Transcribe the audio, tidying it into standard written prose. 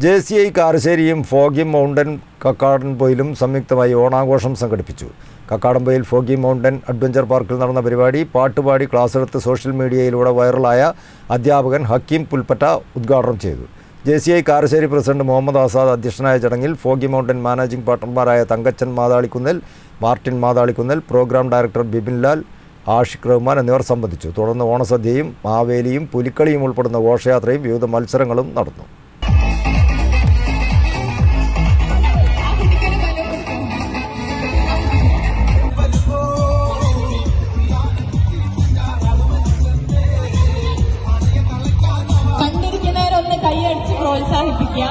JCI കാരശ്ശേരിയും foggy mountain കക്കാടംപൊയിലും സംയുക്തമായി ഓണാഘോഷം സംഘടിപ്പിച്ചു. കക്കാടംപൊയിൽ ഫോഗി മൗണ്ടൻ അഡ്വഞ്ചർ പാർക്കിൽ നടന്ന പരിപാടി പാട്ടുപാടി ക്ലാസ്സെടുത്ത് സോഷ്യൽ മീഡിയയിലൂടെ വൈറലായ അധ്യാപകൻ ഹക്കീം പുൽപ്പറ്റ ഉദ്ഘാടനം ചെയ്തു. JCI കാരശ്ശേരി പ്രസിഡന്റ് മുഹമ്മദ് ആസാദ് അധ്യക്ഷനായ ചടങ്ങിൽ ഫോഗി മൗണ്ടൻ മാനേജിംഗ് പാർട്ണർമാരായ Thankachan Mathalikunnel, Martin Mathalikunnel, program director Bipin Lal, Ashiq Rahman എന്നിവർ സംബന്ധിച്ചു. തുടർന്ന് ഓണസദ്യയും മാവേലിയും പുലിക്കളിയും ഉൾപ്പെടുന്ന ഘോഷയാത്രയും വിവിധ മത്സരങ്ങളും നടന്നു. കണ്ടിരിക്കുന്നവരൊന്ന് കൈയടിച്ച് പ്രോത്സാഹിപ്പിക്കുക.